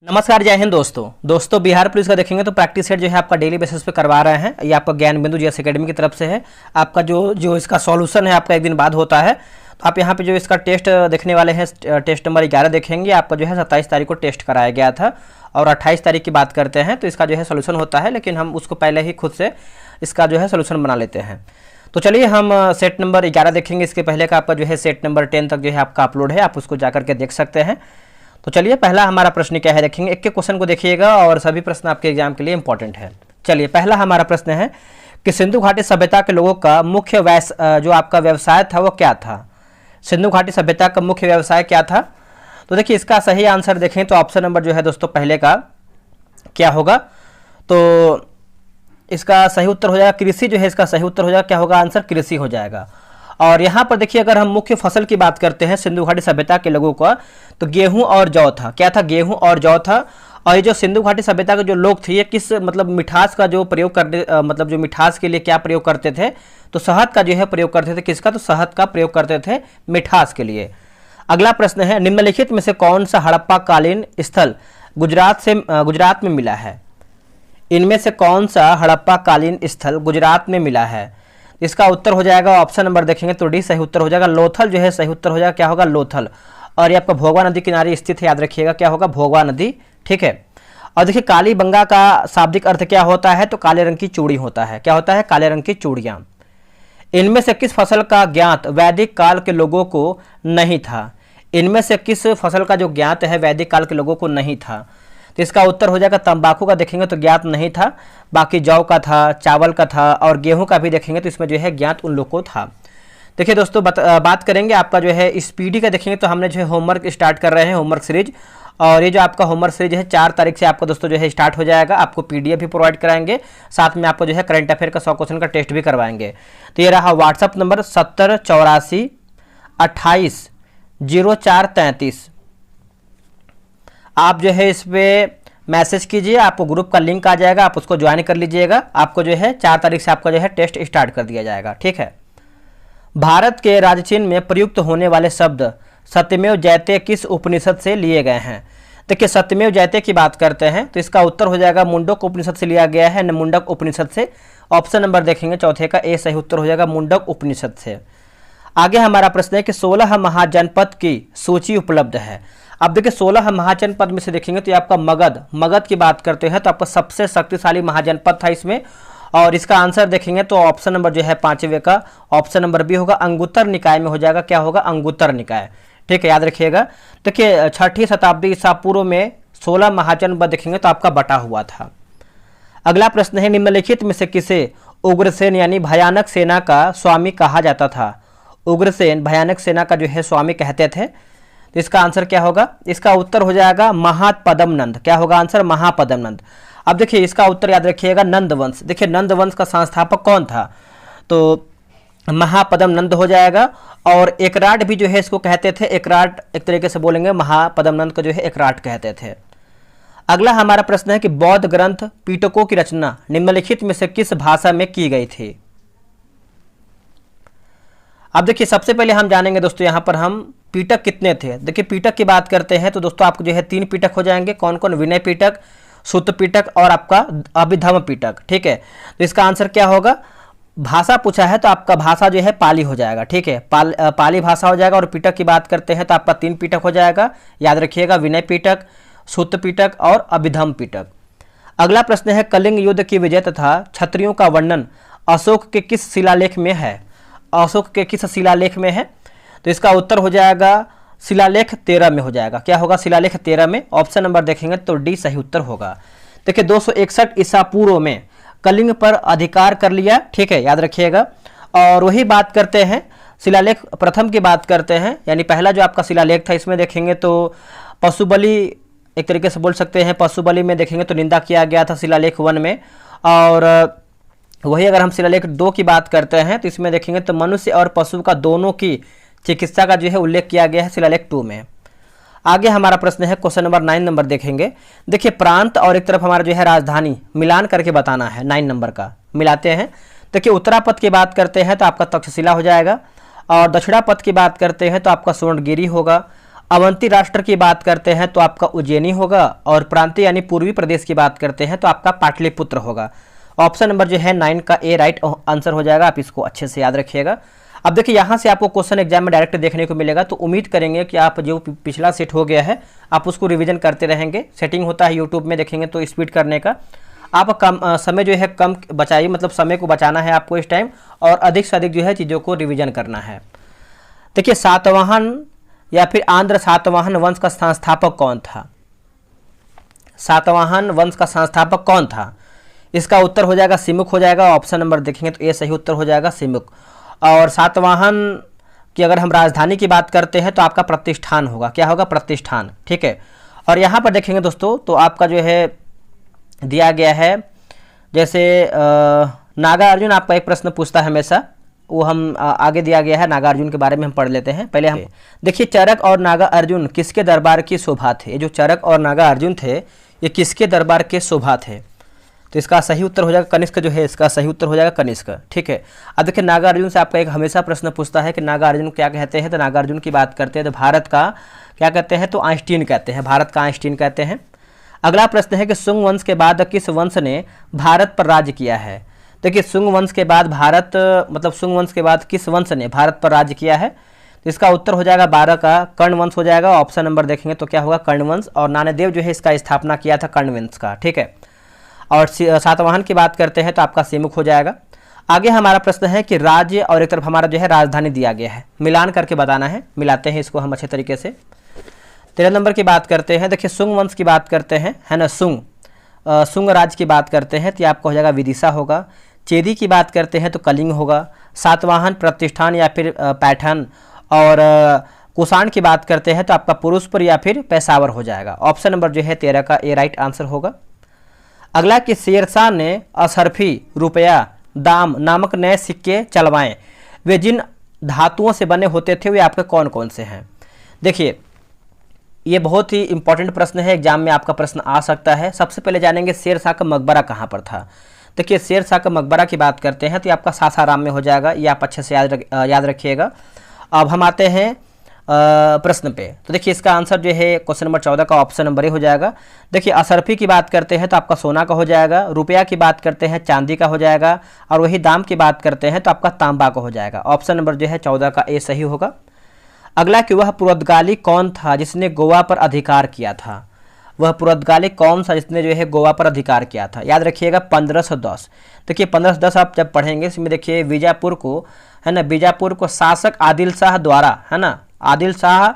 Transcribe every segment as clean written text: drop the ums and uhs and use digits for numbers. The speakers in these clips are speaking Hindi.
नमस्कार, जय हिंद दोस्तों बिहार पुलिस का देखेंगे तो प्रैक्टिस सेट जो है आपका डेली बेसिस पे करवा रहे हैं। ये आपका ज्ञान बिंदु जीएस एकेडमी की तरफ से है। आपका जो इसका सॉल्यूशन है आपका एक दिन बाद होता है। तो आप यहाँ पे जो इसका टेस्ट देखने वाले हैं, टेस्ट नंबर 11 देखेंगे। आपका जो है 27 तारीख को टेस्ट कराया गया था और 28 तारीख की बात करते हैं तो इसका जो है सोल्यूशन होता है, लेकिन हम उसको पहले ही खुद से इसका जो है सोल्यूशन बना लेते हैं। तो चलिए हम सेट नंबर 11 देखेंगे। इसके पहले का आपका जो है सेट नंबर 10 तक जो है आपका अपलोड है, आप उसको जाकर के देख सकते हैं। तो चलिए पहला हमारा प्रश्न क्या है देखेंगे। एक क्वेश्चन को देखिएगा और सभी प्रश्न आपके एग्जाम के लिए इंपॉर्टेंट है। चलिए पहला हमारा प्रश्न है कि सिंधु घाटी सभ्यता के लोगों का मुख्य जो आपका व्यवसाय था वो क्या था। सिंधु घाटी सभ्यता का मुख्य व्यवसाय क्या था। तो देखिए इसका सही आंसर देखें तो ऑप्शन नंबर जो है दोस्तों पहले का क्या होगा, तो इसका सही उत्तर हो जाएगा कृषि। जो है इसका सही उत्तर हो जाएगा, क्या होगा आंसर, कृषि हो जाएगा। और यहाँ पर देखिए अगर हम मुख्य फसल की बात करते हैं सिंधु घाटी सभ्यता के लोगों का, तो गेहूं और जौ था। क्या था, गेहूं और जौ था। और ये जो सिंधु घाटी सभ्यता के जो लोग थे ये किस मतलब मिठास का जो प्रयोग करते मतलब जो मिठास के लिए क्या प्रयोग करते थे, तो शहद का जो है प्रयोग करते थे। किसका, तो शहद का प्रयोग करते थे मिठास के लिए। अगला प्रश्न है निम्नलिखित में से कौन सा हड़प्पा कालीन स्थल गुजरात में मिला है। इनमें से कौन सा हड़प्पा कालीन स्थल गुजरात में मिला है। इसका उत्तर हो जाएगा ऑप्शन नंबर देखेंगे तो डी सही उत्तर हो जाएगा। लोथल जो है सही उत्तर हो जाएगा, क्या होगा, लोथल। और ये आपका भोगवा नदी किनारे स्थित है, याद रखिएगा क्या होगा, भोगवा नदी। ठीक है। और देखिए कालीबंगा का शाब्दिक अर्थ क्या होता है, तो काले रंग की चूड़ी होता है। क्या होता है, काले रंग की चूड़ियाँ। इनमें से किस फसल का ज्ञात वैदिक काल के लोगों को नहीं था। इनमें से किस फसल का जो ज्ञात है वैदिक काल के लोगों को नहीं था, तो इसका उत्तर हो जाएगा तंबाकू का देखेंगे तो ज्ञात नहीं था, बाकी जौ का था, चावल का था और गेहूं का भी देखेंगे तो इसमें जो है ज्ञात उन लोग को था। देखिए दोस्तों बात करेंगे आपका जो है स्पीडी का देखेंगे तो हमने जो है होमवर्क स्टार्ट कर रहे हैं, होमवर्क सीरीज। और ये जो आपका होमवर्क सीरीज है 4 तारीख से आपका दोस्तों जो है स्टार्ट हो जाएगा। आपको पीडीएफ भी प्रोवाइड कराएंगे, साथ में आपको जो है करंट अफेयर का 100 क्वेश्चन का टेस्ट भी करवाएंगे। तो ये रहा व्हाट्सअप नंबर 7084280433। आप जो है इस पर मैसेज कीजिए, आपको ग्रुप का लिंक आ जाएगा, आप उसको ज्वाइन कर लीजिएगा। आपको जो है 4 तारीख से आपका जो है टेस्ट स्टार्ट कर दिया जाएगा। ठीक है। भारत के राजचिन्ह में प्रयुक्त होने वाले शब्द सत्यमेव जयते किस उपनिषद से लिए गए हैं। देखिए सत्यमेव जयते की बात करते हैं तो इसका उत्तर हो जाएगा मुंडक उपनिषद से लिया गया है, न मुंडक उपनिषद से। ऑप्शन नंबर देखेंगे चौथे का ए सही उत्तर हो जाएगा, मुंडक उपनिषद से। आगे हमारा प्रश्न है कि 16 महाजनपद की सूची उपलब्ध है। अब देखिए 16 महाजनपद में से देखेंगे तो ये आपका मगध की बात करते हैं तो आपका सबसे शक्तिशाली महाजनपद था इसमें। और इसका आंसर देखेंगे तो ऑप्शन नंबर जो है 5वें का ऑप्शन नंबर बी होगा, अंगुत्तर निकाय में हो जाएगा। क्या होगा, अंगुत्तर निकाय। ठीक है, याद रखिएगा। देखिए 6ठी शताब्दी ईसा पूर्व में 16 महाजनपद देखेंगे तो आपका बटा हुआ था। अगला प्रश्न है निम्नलिखित में से किसे उग्रसेन यानी भयानक सेना का स्वामी कहा जाता था। उग्रसेन भयानक सेना का जो है स्वामी कहते थे। तो इसका आंसर क्या होगा, इसका उत्तर हो जाएगा महापद्मनंद। क्या होगा आंसर, महापद्मनंद। अब देखिए इसका उत्तर याद रखिएगा नंदवंश। देखिए नंदवंश का संस्थापक कौन था, तो महापद्मनंद हो जाएगा। और एकराट भी जो है इसको कहते थे, एकराट एक तरीके से बोलेंगे, महापद्मनंद को जो है एकराट कहते थे। अगला हमारा प्रश्न है कि बौद्ध ग्रंथ पिटकों की रचना निम्नलिखित में से किस भाषा में की गई थी। अब देखिए सबसे पहले हम जानेंगे दोस्तों यहाँ पर हम पीटक कितने थे। देखिए पीटक की बात करते हैं तो दोस्तों आपको जो है 3 पीटक हो जाएंगे। कौन कौन, विनय पीटक, सुत्त पीटक और आपका अभिधम पीटक। ठीक है, तो इसका आंसर क्या होगा, भाषा पूछा है तो आपका भाषा जो है पाली हो जाएगा। ठीक है, पाली भाषा हो जाएगा। और पीटक की बात करते हैं तो आपका 3 पीटक हो जाएगा, याद रखिएगा, विनय पीटक, सुत्त पीटक और अभिधम पीटक। अगला प्रश्न है कलिंग युद्ध की विजय तथा क्षत्रियों का वर्णन अशोक के किस शिलालेख में है। अशोक के किस शिलालेख में है, तो इसका उत्तर हो जाएगा शिलालेख 13 में हो जाएगा। क्या होगा, शिलालेख 13 में। ऑप्शन नंबर देखेंगे तो डी सही उत्तर होगा। देखिए 261 ईसा पूर्व में कलिंग पर अधिकार कर लिया। ठीक है, याद रखिएगा। और वही बात करते हैं शिलालेख प्रथम की बात करते हैं, यानी पहला जो आपका शिलालेख था इसमें देखेंगे तो पशुबलि एक तरीके से बोल सकते हैं, पशुबलि में देखेंगे तो निंदा किया गया था शिलालेख 1 में। और वही अगर हम शिलालेख 2 की बात करते हैं तो इसमें देखेंगे तो मनुष्य और पशु का दोनों की चिकित्सा का जो है उल्लेख किया गया है शिलालेख 2 में। आगे हमारा प्रश्न है क्वेश्चन नंबर 9 नंबर देखेंगे। देखिए प्रांत और एक तरफ हमारा जो है राजधानी मिलान करके बताना है, 9 नंबर का मिलाते हैं। देखिए उत्तरापथ की बात करते हैं तो आपका तक्षशिला हो जाएगा। और दक्षिणापथ की बात करते हैं तो आपका स्वर्णगिरी होगा। अवंती राष्ट्र की बात करते हैं तो आपका उज्जैनी होगा, और प्रांतीय यानी पूर्वी प्रदेश की बात करते हैं तो आपका पाटलिपुत्र होगा। ऑप्शन नंबर जो है 9 का ए राइट आंसर हो जाएगा। आप इसको अच्छे से याद रखिएगा। अब देखिए यहाँ से आपको क्वेश्चन एग्जाम में डायरेक्ट देखने को मिलेगा, तो उम्मीद करेंगे कि आप जो पिछला सेट हो गया है आप उसको रिवीजन करते रहेंगे। सेटिंग होता है यूट्यूब में, देखेंगे तो स्पीड करने का। आप कम समय जो है कम बचाइए, मतलब समय को बचाना है आपको इस टाइम, और अधिक से अधिक जो है चीज़ों को रिवीजन करना है। देखिए सातवाहन या फिर आंध्र सातवाहन वंश का संस्थापक कौन था? सातवाहन वंश का संस्थापक कौन था? इसका उत्तर हो जाएगा सिमुक हो जाएगा। ऑप्शन नंबर देखेंगे तो ये सही उत्तर हो जाएगा, सिमुक। और सातवाहन की अगर हम राजधानी की बात करते हैं तो आपका प्रतिष्ठान होगा। क्या होगा? प्रतिष्ठान। ठीक है। और यहाँ पर देखेंगे दोस्तों तो आपका जो है दिया गया है, जैसे नागार्जुन आपका एक प्रश्न पूछता है हमेशा, वो हम आगे दिया गया है, नागार्जुन के बारे में हम पढ़ लेते हैं। पहले हम देखिए चरक और नागार्जुन किसके दरबार की शोभा थे? ये जो चरक और नागार्जुन थे ये किसके दरबार के शोभा थे? तो इसका सही उत्तर हो जाएगा कनिष्क, जो है इसका सही उत्तर हो जाएगा कनिष्क। ठीक है। अब देखिए नागार्जुन से आपका एक हमेशा प्रश्न पूछता है कि नागार्जुन क्या कहते हैं, तो नागार्जुन की बात करते हैं तो भारत का क्या कहते हैं, तो आइंस्टीन कहते हैं, भारत का आइंस्टीन कहते हैं। अगला प्रश्न है कि शुंग वंश के बाद किस वंश ने भारत पर राज्य किया है? देखिए शुंग वंश के बाद भारत, मतलब शुंग वंश के बाद किस वंश ने भारत पर राज्य किया है? तो इसका उत्तर हो जाएगा 12 का कर्ण वंश हो जाएगा। ऑप्शन नंबर देखेंगे तो क्या होगा? कर्ण वंश। और नानादेव जो है इसका स्थापना किया था कर्ण वंश का। ठीक है। और सातवाहन की बात करते हैं तो आपका सिमुक हो जाएगा। आगे हमारा प्रश्न है कि राज्य और एक तरफ हमारा जो है राजधानी दिया गया है, मिलान करके बताना है। मिलाते हैं इसको हम अच्छे तरीके से। 13 नंबर की बात करते हैं। देखिए शुंग वंश की बात करते हैं, है ना, शुंग राज्य की बात करते हैं तो ये आपका हो जाएगा विदिशा होगा। चेदी की बात करते हैं तो कलिंग होगा। सातवाहन प्रतिष्ठान या फिर पैठन, और कुषाण की बात करते हैं तो आपका पुरुषपुर या फिर पेशावर हो जाएगा। ऑप्शन नंबर जो है 13 का ए राइट आंसर होगा। अगला कि शेरशाह ने असरफी, रुपया, दाम नामक नए सिक्के चलवाए, वे जिन धातुओं से बने होते थे वे आपके कौन कौन से हैं? देखिए ये बहुत ही इंपॉर्टेंट प्रश्न है, एग्जाम में आपका प्रश्न आ सकता है। सबसे पहले जानेंगे शेरशाह का मकबरा कहाँ पर था। देखिए शेरशाह का मकबरा की बात करते हैं तो ये आपका सासाराम में हो जाएगा, ये आप अच्छे से याद रखिएगा। अब हम आते हैं प्रश्न पे। तो देखिए इसका आंसर जो है क्वेश्चन नंबर 14 का ऑप्शन नंबर ए हो जाएगा। देखिए असरफी की बात करते हैं तो आपका सोना का हो जाएगा, रुपया की बात करते हैं चांदी का हो जाएगा, और वही दाम की बात करते हैं तो आपका तांबा का हो जाएगा। ऑप्शन नंबर जो है 14 का ए सही होगा। अगला कि वह पुर्तगाली कौन था जिसने गोवा पर अधिकार किया था? वह पुर्तगाली कौन सा जिसने जो है गोवा पर अधिकार किया था? याद रखिएगा 1510। देखिए 1510 आप जब पढ़ेंगे इसमें देखिए बीजापुर को, है ना, बीजापुर को शासक आदिल शाह द्वारा, है ना, आदिल शाह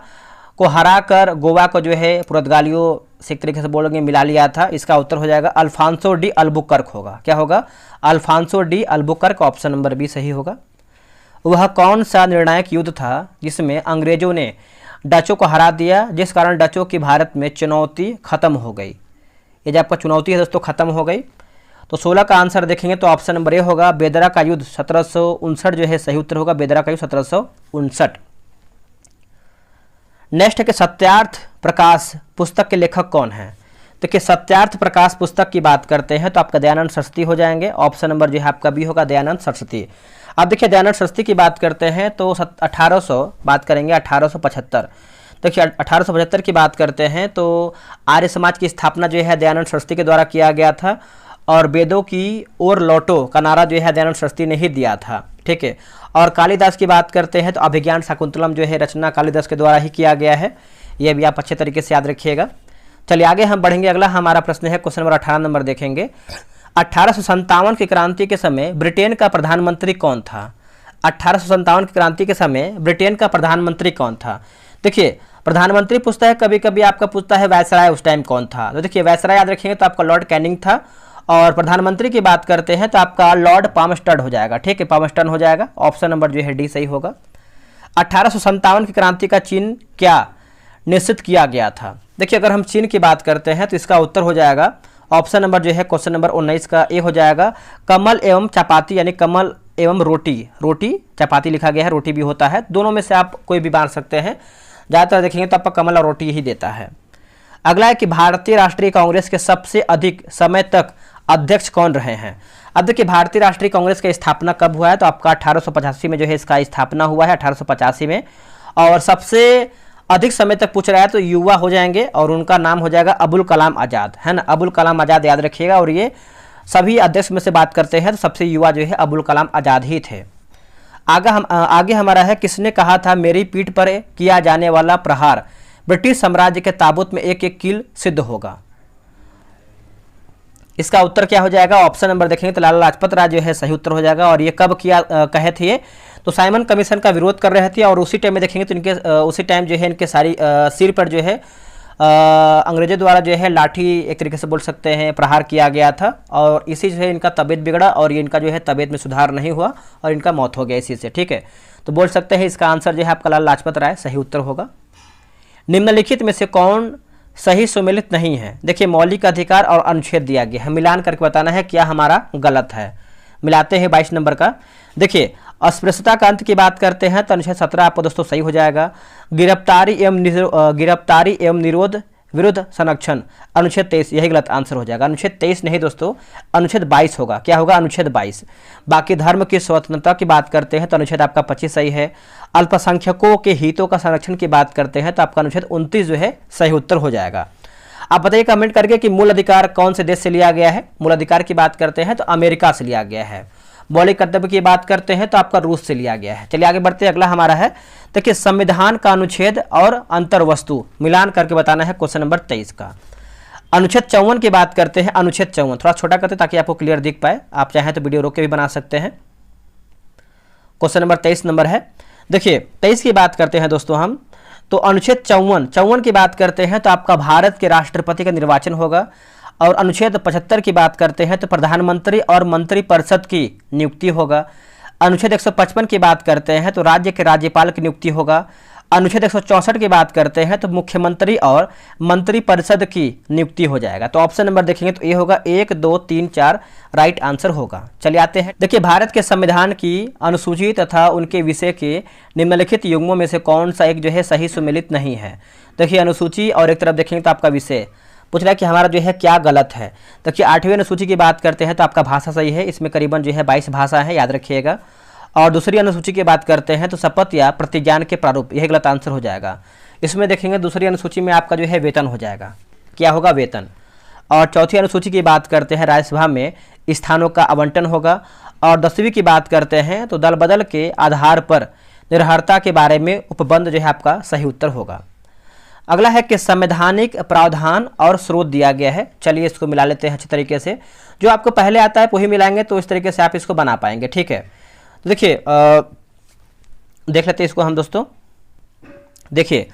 को हराकर गोवा को जो है पुर्तगालियों से एक तरीके से बोलेंगे मिला लिया था। इसका उत्तर हो जाएगा अल्फांसो डी अल्बुकर्क होगा। क्या होगा? Afonso de Albuquerque. Option number B सही होगा। वह कौन सा निर्णायक युद्ध था जिसमें अंग्रेजों ने डचों को हरा दिया, जिस कारण डचों की भारत में चुनौती खत्म हो गई? ये जो आपका चुनौती है दोस्तों खत्म हो गई। तो 16 का आंसर देखेंगे तो ऑप्शन नंबर ए होगा बेदरा का युद्ध 1759 जो है सही उत्तर होगा, बेदरा का युद्ध 1759। नेक्स्ट है कि सत्यार्थ प्रकाश पुस्तक के लेखक कौन है? देखिए सत्यार्थ प्रकाश पुस्तक की बात करते हैं तो आपका दयानंद सरस्वती हो जाएंगे। ऑप्शन नंबर जो है आपका बी होगा, दयानंद सरस्वती। अब देखिए दयानंद सरस्वती की बात करते हैं तो 1800 बात करेंगे 1875। देखिए 1875 की बात करते हैं तो आर्य समाज की स्थापना जो है दयानंद सरस्वती के द्वारा किया गया था, और वेदों की ओर लौटो का नारा जो है दयानंद सरस्वती ने ही दिया था। ठीक है। और कालिदास की बात करते हैं तो अभिज्ञान शाकुंतलम जो है रचना कालिदास के द्वारा ही किया गया है। ये भी आप अच्छे तरीके से याद रखिएगा। चलिए आगे हम बढ़ेंगे। अगला हमारा प्रश्न है क्वेश्चन नंबर 18 नंबर देखेंगे। 1857 की क्रांति के समय ब्रिटेन का प्रधानमंत्री कौन था? 1857 की क्रांति के समय ब्रिटेन का प्रधानमंत्री कौन था? देखिए प्रधानमंत्री पूछता है, कभी कभी आपका पूछता है वायसराय उस टाइम कौन था। तो देखिए वायसराय याद रखेंगे तो आपका लॉर्ड कैनिंग था, और प्रधानमंत्री की बात करते हैं तो आपका लॉर्ड पामस्टर्ड हो जाएगा। ठीक है, पामस्टर्न हो जाएगा। ऑप्शन नंबर जो है डी सही होगा। 1857 की क्रांति का चिन्ह क्या निश्चित किया गया था? देखिए अगर हम चिन्ह की बात करते हैं तो इसका उत्तर हो जाएगा ऑप्शन नंबर जो है क्वेश्चन नंबर 19 का ए हो जाएगा, कमल एवं चपाती, यानी कमल एवं रोटी। रोटी चपाती लिखा गया है, रोटी भी होता है, दोनों में से आप कोई भी बांट सकते हैं। ज़्यादातर देखेंगे तो आपका कमल और रोटी ही देता है। अगला है कि भारतीय राष्ट्रीय कांग्रेस के सबसे अधिक समय तक अध्यक्ष कौन रहे हैं? अब देखिए भारतीय राष्ट्रीय कांग्रेस का स्थापना कब हुआ है? तो आपका 1885 में जो है इसका स्थापना हुआ है, 1885 में। और सबसे अधिक समय तक पूछ रहा है तो युवा हो जाएंगे और उनका नाम हो जाएगा अबुल कलाम आज़ाद, है ना, अबुल कलाम आज़ाद याद रखिएगा। और ये सभी अध्यक्ष में से बात करते हैं तो सबसे युवा जो है अबुल कलाम आज़ाद ही थे। आगे हमारा है, किसने कहा था मेरी पीठ पर किया जाने वाला प्रहार ब्रिटिश साम्राज्य के ताबूत में एक एक कील सिद्ध होगा। इसका उत्तर क्या हो जाएगा, ऑप्शन नंबर देखेंगे तो लाला लाजपत राय जो है सही उत्तर हो जाएगा। और ये कब किया कहे थे, तो साइमन कमीशन का विरोध कर रहे थे और उसी टाइम में देखेंगे तो इनके उसी टाइम जो है इनके सारी सिर पर जो है अंग्रेजों द्वारा जो है लाठी एक तरीके से बोल सकते हैं प्रहार किया गया था। और इसी जो है इनका तबीयत बिगड़ा और ये इनका जो है तबीयत में सुधार नहीं हुआ और इनका मौत हो गया इसी से, ठीक है। तो बोल सकते हैं इसका आंसर जो है आपका लाला लाजपत राय सही उत्तर होगा। निम्नलिखित में से कौन सही सुमेलित नहीं है। देखिए मौलिक अधिकार और अनुच्छेद दिया गया है, मिलान करके बताना है क्या हमारा गलत है। मिलाते हैं 22 नंबर का। देखिए अस्पृश्यता का अंत की बात करते हैं तो अनुच्छेद 17 आपको दोस्तों सही हो जाएगा। गिरफ्तारी एवं निरोध विरुद्ध संरक्षण अनुच्छेद 23 यही गलत आंसर हो जाएगा। अनुच्छेद 23 नहीं दोस्तों, अनुच्छेद 22 होगा। क्या होगा, अनुच्छेद 22। बाकी धर्म की स्वतंत्रता की बात करते हैं तो अनुच्छेद आपका 25 सही है। अल्पसंख्यकों के हितों का संरक्षण की बात करते हैं तो आपका अनुच्छेद 29 जो है सही उत्तर हो जाएगा। आप बताइए कमेंट करके कि मूल अधिकार कौन से देश से लिया गया है। मूल अधिकार की बात करते हैं तो अमेरिका से लिया गया है। मौलिक कर्तव्य की बात करते हैं तो आपका रूस से लिया गया है। चलिए आगे बढ़ते हैं, अगला हमारा है देखिए संविधान का अनुच्छेद और अंतर्वस्तु मिलान करके बताना है क्वेश्चन नंबर 23 का। अनुच्छेद 54 की बात करते हैं। अनुच्छेद 54 थोड़ा छोटा करते हैं ताकि आपको क्लियर दिख पाए, आप चाहें तो वीडियो रोक के भी बना सकते हैं। क्वेश्चन नंबर 23 नंबर है। देखिए 23 की बात करते हैं दोस्तों हम, तो अनुच्छेद 54 की बात करते हैं तो आपका भारत के राष्ट्रपति का निर्वाचन होगा। और अनुच्छेद 75 की बात करते हैं तो प्रधानमंत्री और मंत्रिपरिषद की नियुक्ति होगा। अनुच्छेद 155 की बात करते हैं तो राज्य के राज्यपाल की नियुक्ति होगा। अनुच्छेद 164 की बात करते हैं तो मुख्यमंत्री और मंत्रिपरिषद की नियुक्ति हो जाएगा। तो ऑप्शन नंबर देखेंगे तो ये होगा 1, 2, 3, 4 राइट आंसर होगा। चलिए आते हैं, देखिए भारत के संविधान की अनुसूची तथा उनके विषय के निम्नलिखित युग्मों में से कौन सा एक जो है सही सुमेलित नहीं है। देखिए अनुसूची और एक तरफ देखेंगे तो आपका विषय पूछ रहा है कि हमारा जो है क्या गलत है। देखिए 8वीं अनुसूची की बात करते हैं तो आपका भाषा सही है, इसमें करीबन जो है 22 भाषा है, याद रखिएगा। और दूसरी अनुसूची की बात करते हैं तो शपथ या प्रतिज्ञान के प्रारूप, यही गलत आंसर हो जाएगा। इसमें देखेंगे दूसरी अनुसूची में आपका जो है वेतन हो जाएगा, क्या होगा, वेतन। और चौथी अनुसूची की बात करते हैं राज्यसभा में स्थानों का आवंटन होगा। और 10वीं की बात करते हैं तो दल बदल के आधार पर निर्भरता के बारे में उपबंध जो है आपका सही उत्तर होगा। अगला है कि संवैधानिक प्रावधान और स्रोत दिया गया है। चलिए इसको मिला लेते हैं अच्छी तरीके से, जो आपको पहले आता है वही मिलाएंगे तो इस तरीके से आप इसको बना पाएंगे, ठीक है। तो देखिए देख लेते हैं इसको हम दोस्तों। देखिए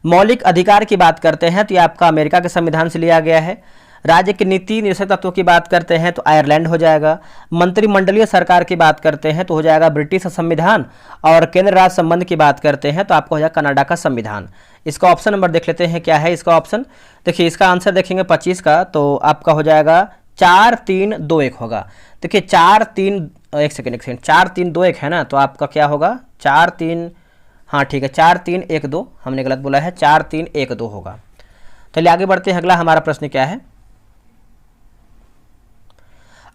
मौलिक अधिकार की बात करते हैं तो ये आपका अमेरिका के संविधान से लिया गया है। राज्य की नीति निर्देशक तत्वों की बात करते हैं तो आयरलैंड हो जाएगा। मंत्रिमंडलीय सरकार की बात करते हैं तो हो जाएगा ब्रिटिश संविधान। और केंद्र राज्य संबंध की बात करते हैं तो आपको हो जाएगा कनाडा का संविधान। इसका ऑप्शन नंबर देख लेते हैं क्या है इसका ऑप्शन। देखिए इसका आंसर देखेंगे 25 का तो आपका हो जाएगा 4, 3, 2, 1 होगा। देखिए 4, 3 1 सेकेंड 4, 3, 2, 1 है ना, तो आपका क्या होगा 4, 3, हाँ ठीक है 4, 3, 1, 2 हमने गलत बोला है, 4, 3, 1, 2 होगा। चलिए आगे बढ़ते हैं, अगला हमारा प्रश्न क्या है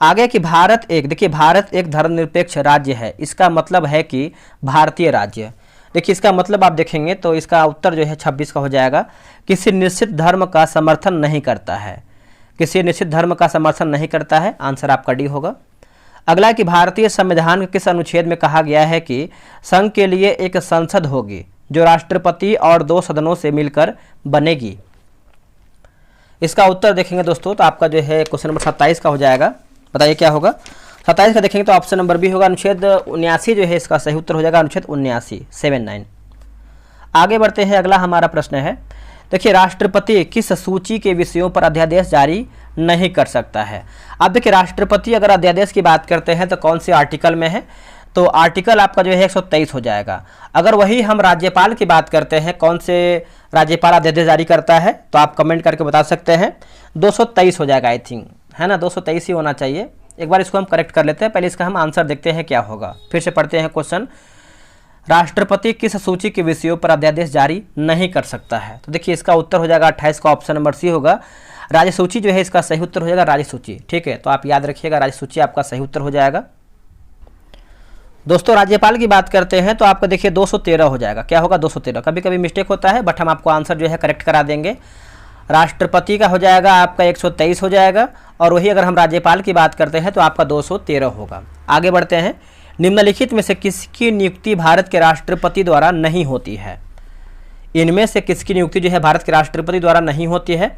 आगे कि भारत एक, देखिए भारत एक धर्मनिरपेक्ष राज्य है, इसका मतलब है कि भारतीय राज्य। देखिए इसका मतलब आप देखेंगे तो इसका उत्तर जो है 26 का हो जाएगा, किसी निश्चित धर्म का समर्थन नहीं करता है, किसी निश्चित धर्म का समर्थन नहीं करता है, आंसर आपका डी होगा। अगला कि भारतीय संविधान के किस अनुच्छेद में कहा गया है कि संघ के लिए एक संसद होगी जो राष्ट्रपति और 2 सदनों से मिलकर बनेगी। इसका उत्तर देखेंगे दोस्तों तो आपका जो है क्वेश्चन नंबर 27 का हो जाएगा। बताइए क्या होगा 27 का देखेंगे तो ऑप्शन नंबर बी होगा, अनुच्छेद 79 जो है इसका सही उत्तर हो जाएगा, अनुच्छेद 79 79। आगे बढ़ते हैं, अगला हमारा प्रश्न है देखिए राष्ट्रपति किस सूची के विषयों पर अध्यादेश जारी नहीं कर सकता है। अब देखिए राष्ट्रपति अगर अध्यादेश की बात करते हैं तो कौन से आर्टिकल में है, तो आर्टिकल आपका जो है 123 हो जाएगा। अगर वही हम राज्यपाल की बात करते हैं कौन से राज्यपाल अध्यादेश जारी करता है तो आप कमेंट करके बता सकते हैं, 223 हो जाएगा आई थिंक, है ना, 223 ही होना चाहिए। एक बार इसको हम करेक्ट कर लेते हैं, पहले इसका हम आंसर देखते हैं क्या होगा। फिर से पढ़ते हैं क्वेश्चन, राष्ट्रपति किस सूची के विषयों पर अध्यादेश जारी नहीं कर सकता है। तो देखिए इसका उत्तर हो जाएगा 28 का ऑप्शन नंबर सी होगा, राज्य सूची जो है इसका सही उत्तर हो जाएगा राज्य सूची, ठीक है। तो आप याद रखिएगा राज्य सूची आपका सही उत्तर हो जाएगा। दोस्तों राज्यपाल की बात करते हैं तो आपका देखिए 213 हो जाएगा। क्या होगा? 213। कभी कभी मिस्टेक होता है बट हम आपको आंसर जो है करेक्ट करा देंगे। राष्ट्रपति का हो जाएगा आपका 123 हो जाएगा, और वही अगर हम राज्यपाल की बात करते हैं तो आपका 213 होगा। आगे बढ़ते हैं। निम्नलिखित में से किसकी नियुक्ति भारत के राष्ट्रपति द्वारा नहीं होती है? इनमें से किसकी नियुक्ति जो है भारत के राष्ट्रपति द्वारा नहीं होती है?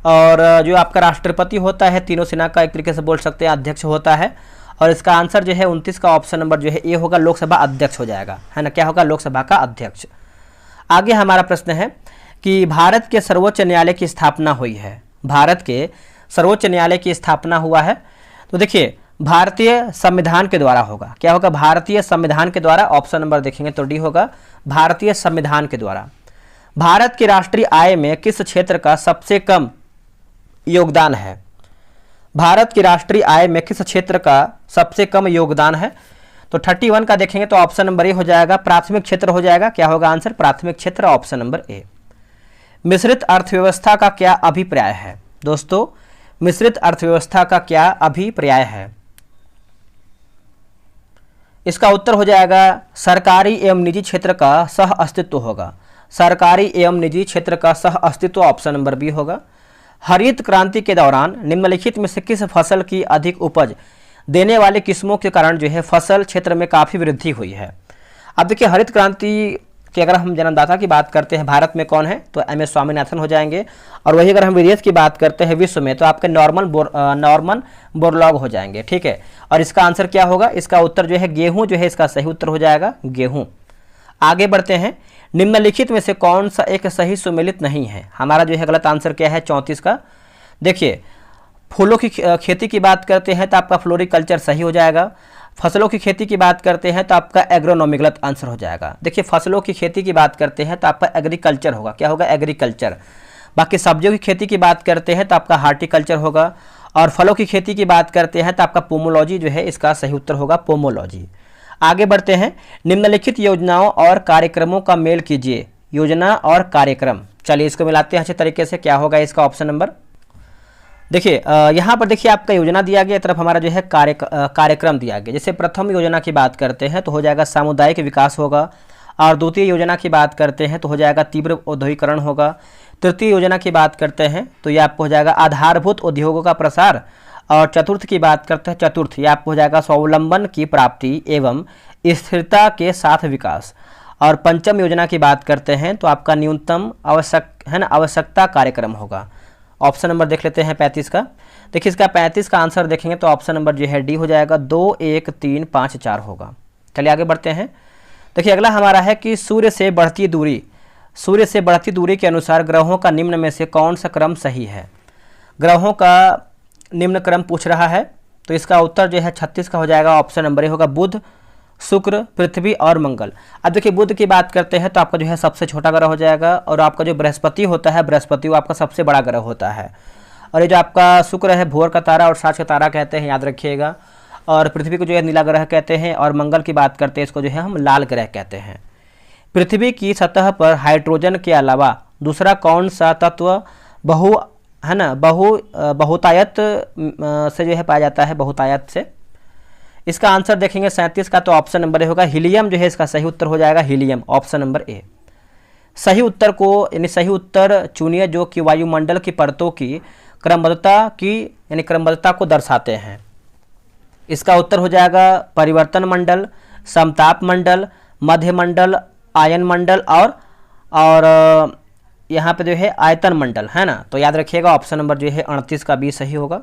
और जो आपका राष्ट्रपति होता है तीनों सेना का एक तरीके से बोल सकते हैं अध्यक्ष होता है, और इसका आंसर जो है 29 का ऑप्शन नंबर जो है ए होगा, लोकसभा अध्यक्ष हो जाएगा, है ना। क्या होगा? लोकसभा का अध्यक्ष। आगे हमारा प्रश्न है कि भारत के सर्वोच्च न्यायालय की स्थापना हुई है। भारत के सर्वोच्च न्यायालय की स्थापना हुआ है तो देखिए भारतीय संविधान के द्वारा होगा। क्या होगा? भारतीय संविधान के द्वारा। ऑप्शन नंबर देखेंगे तो डी होगा, भारतीय संविधान के द्वारा। भारत की राष्ट्रीय आय में किस क्षेत्र का सबसे कम योगदान है? भारत की राष्ट्रीय आय में किस क्षेत्र का सबसे कम योगदान है? तो 31 का देखेंगे तो ऑप्शन नंबर ए हो जाएगा, प्राथमिक क्षेत्र हो जाएगा। क्या होगा आंसर? प्राथमिक क्षेत्र, ऑप्शन नंबर ए। मिश्रित अर्थव्यवस्था का क्या अभिप्राय है? दोस्तों मिश्रित अर्थव्यवस्था का क्या अभिप्राय है? इसका उत्तर हो जाएगा सरकारी एवं निजी क्षेत्र का सह अस्तित्व होगा। सरकारी एवं निजी क्षेत्र का सह अस्तित्व, ऑप्शन नंबर बी होगा। हरित क्रांति के दौरान निम्नलिखित में से किस फसल की अधिक उपज देने वाले किस्मों के कारण जो है फसल क्षेत्र में काफ़ी वृद्धि हुई है? अब देखिए हरित क्रांति के अगर हम जन्मदाता की बात करते हैं भारत में कौन है तो एम.एस. स्वामीनाथन हो जाएंगे, और वही अगर हम विदेश की बात करते हैं विश्व में तो आपके नॉर्मन बोरलॉग हो जाएंगे, ठीक है। और इसका आंसर क्या होगा? इसका उत्तर जो है गेहूं जो है इसका सही उत्तर हो जाएगा, गेहूं। आगे बढ़ते हैं। निम्नलिखित में से कौन सा एक सही सुमेलित नहीं है? हमारा जो है गलत आंसर क्या है 34 का। देखिए फूलों की खेती की बात करते हैं तो आपका फ्लोरिकल्चर सही हो जाएगा। फसलों की खेती की बात करते हैं तो आपका एग्रोनॉमी गलत आंसर हो जाएगा। देखिए फसलों की खेती की बात करते हैं तो आपका एग्रीकल्चर होगा। क्या होगा? एग्रीकल्चर। बाकी सब्जियों की खेती की बात करते हैं तो आपका हार्टिकल्चर होगा, और फलों की खेती की बात करते हैं तो आपका पोमोलॉजी जो है इसका सही उत्तर होगा, पोमोलॉजी। आगे बढ़ते हैं। निम्नलिखित योजनाओं और कार्यक्रमों का मेल कीजिए। योजना और कार्यक्रम, चलिए इसको मिलाते हैं अच्छे तरीके से। क्या होगा इसका ऑप्शन नंबर? देखिए यहाँ पर देखिए आपका योजना दिया गया, तरफ हमारा जो है कार्यक्रम दिया गया। जैसे प्रथम योजना की बात करते हैं तो हो जाएगा सामुदायिक विकास होगा, और द्वितीय योजना की बात करते हैं तो हो जाएगा तीव्र औद्योगिकरण होगा। तृतीय योजना की बात करते हैं तो ये आपको हो जाएगा आधारभूत उद्योगों का प्रसार, और चतुर्थ की बात करते हैं चतुर्थ ये आपको हो जाएगा स्वावलंबन की प्राप्ति एवं स्थिरता के साथ विकास। और पंचम योजना की बात करते हैं तो आपका न्यूनतम आवश्यकता कार्यक्रम होगा। ऑप्शन नंबर देख लेते हैं 35 का। देखिए इसका 35 का आंसर देखेंगे तो ऑप्शन नंबर जो है डी हो जाएगा, 2 1 3 5 4 होगा। चलिए आगे बढ़ते हैं। देखिए अगला हमारा है कि सूर्य से बढ़ती दूरी के अनुसार ग्रहों का निम्न में से कौन सा क्रम सही है? ग्रहों का निम्न क्रम पूछ रहा है तो इसका उत्तर जो है 36 का हो जाएगा, ऑप्शन नंबर ए होगा, बुध, शुक्र, पृथ्वी और मंगल। अब देखिए बुध की बात करते हैं तो आपका जो है सबसे छोटा ग्रह हो जाएगा, और आपका जो बृहस्पति होता है बृहस्पति वो आपका सबसे बड़ा ग्रह होता है। और ये जो आपका शुक्र है भोर का तारा और साँझ का तारा कहते हैं, याद रखिएगा। और पृथ्वी को जो है नीला ग्रह कहते हैं, और मंगल की बात करते हैं इसको जो है हम लाल ग्रह कहते हैं। पृथ्वी की सतह पर हाइड्रोजन के अलावा दूसरा कौन सा तत्व बहुतायत से जो है पाया जाता है? बहुतायत से। इसका आंसर देखेंगे 37 का तो ऑप्शन नंबर ए होगा, हीलियम जो है इसका सही उत्तर हो जाएगा, हीलियम, ऑप्शन नंबर ए। सही उत्तर को यानी सही उत्तर चुनिए जो कि वायुमंडल की परतों की क्रमबद्धता को दर्शाते हैं। इसका उत्तर हो जाएगा परिवर्तन मंडल, समताप मंडल, मध्य मंडल, आयन मंडल और यहाँ पे जो है आयतन मंडल, है ना। तो याद रखिएगा ऑप्शन नंबर जो है 38 का बी सही होगा।